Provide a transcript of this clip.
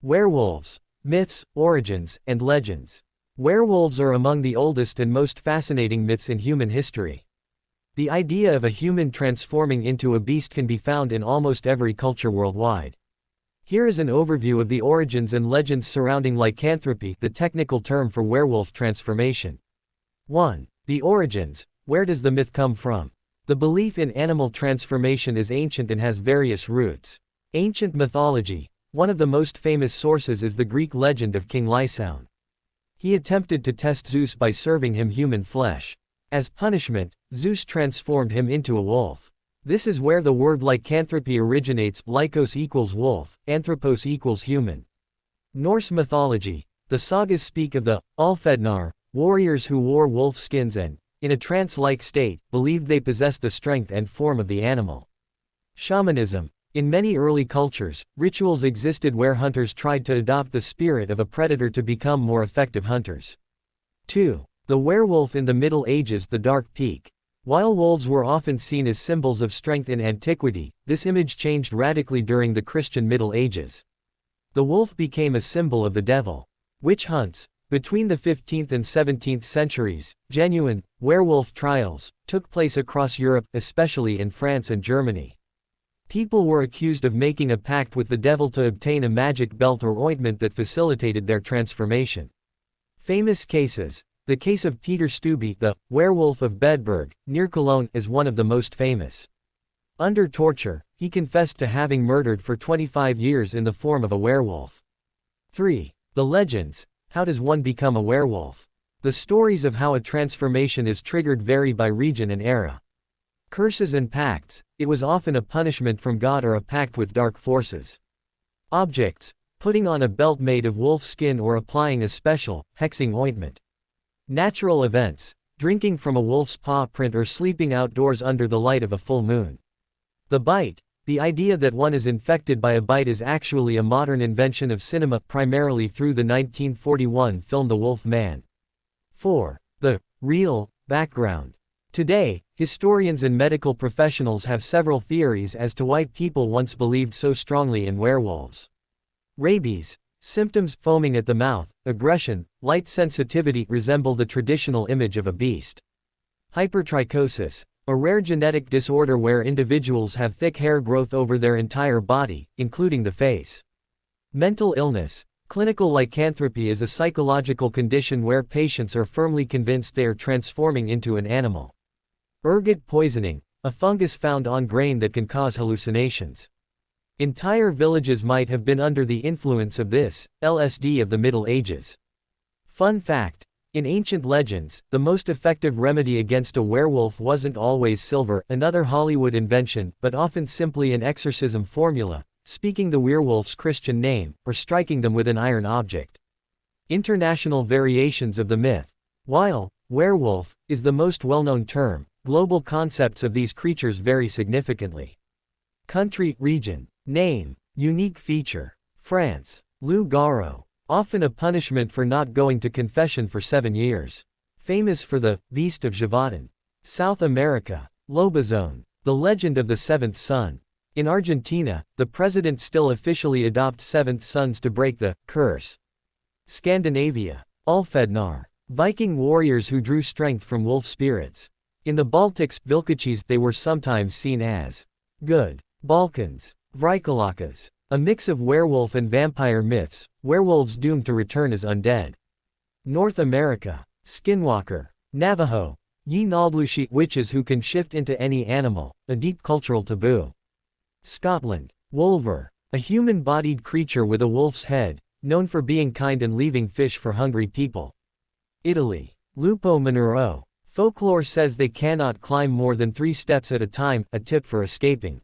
Werewolves, myths, origins, and legends. Werewolves are among the oldest and most fascinating myths in human history. The idea of a human transforming into a beast can be found in almost every culture worldwide. Here is an overview of the origins and legends surrounding lycanthropy, the technical term for werewolf transformation. 1. The origins. Where does the myth come from? The belief in animal transformation is ancient and has various roots. Ancient mythology. One of the most famous sources is the Greek legend of King Lycaon. He attempted to test Zeus by serving him human flesh. As punishment, Zeus transformed him into a wolf. This is where the word lycanthropy originates. Lykos equals wolf, anthropos equals human. Norse mythology. The sagas speak of the Ulfhednar, warriors who wore wolf skins and, in a trance-like state, believed they possessed the strength and form of the animal. Shamanism. In many early cultures, rituals existed where hunters tried to adopt the spirit of a predator to become more effective hunters. 2. The werewolf in the Middle Ages. The dark peak. While wolves were often seen as symbols of strength in antiquity, this image changed radically during the Christian Middle Ages. The wolf became a symbol of the devil. Witch hunts. Between the 15th and 17th centuries, genuine, werewolf trials took place across Europe, especially in France and Germany. People were accused of making a pact with the devil to obtain a magic belt or ointment that facilitated their transformation. Famous cases. The case of Peter Stubbe, the werewolf of Bedburg, near Cologne, is one of the most famous. Under torture, he confessed to having murdered for 25 years in the form of a werewolf. 3. The legends. How does one become a werewolf? The stories of how a transformation is triggered vary by region and era. Curses and pacts. It was often a punishment from God or a pact with dark forces. Objects. Putting on a belt made of wolf skin or applying a special, hexing ointment. Natural events. Drinking from a wolf's paw print or sleeping outdoors under the light of a full moon. The bite. The idea that one is infected by a bite is actually a modern invention of cinema, primarily through the 1941 film The Wolf Man. 4. The real background. Today, historians and medical professionals have several theories as to why people once believed so strongly in werewolves. Rabies. Symptoms: foaming at the mouth, aggression, light sensitivity resemble the traditional image of a beast. Hypertrichosis. A rare genetic disorder where individuals have thick hair growth over their entire body, including the face. Mental illness. Clinical lycanthropy is a psychological condition where patients are firmly convinced they are transforming into an animal. Ergot poisoning. A fungus found on grain that can cause hallucinations. Entire villages might have been under the influence of this LSD of the Middle Ages. Fun fact. In ancient legends, the most effective remedy against a werewolf wasn't always silver, another Hollywood invention, but often simply an exorcism formula, speaking the werewolf's Christian name, or striking them with an iron object. International variations of the myth. While werewolf is the most well-known term, global concepts of these creatures vary significantly. Country, region. Name. Unique feature. France. Loup garou. Often a punishment for not going to confession for 7 years. Famous for the Beast of Gévaudan. South America. Lobezón. The legend of the seventh son. In Argentina, the president still officially adopts seventh sons to break the curse. Scandinavia. Ulfhednar. Viking warriors who drew strength from wolf spirits. In the Baltics, Vilkaches, they were sometimes seen as good. Balkans. Vrykalakas. A mix of werewolf and vampire myths, werewolves doomed to return as undead. North America. Skinwalker. Navajo. Yinaldlushi, witches who can shift into any animal, a deep cultural taboo. Scotland. Wolver. A human-bodied creature with a wolf's head, known for being kind and leaving fish for hungry people. Italy. Lupo Monero. Folklore says they cannot climb more than 3 steps at a time, a tip for escaping.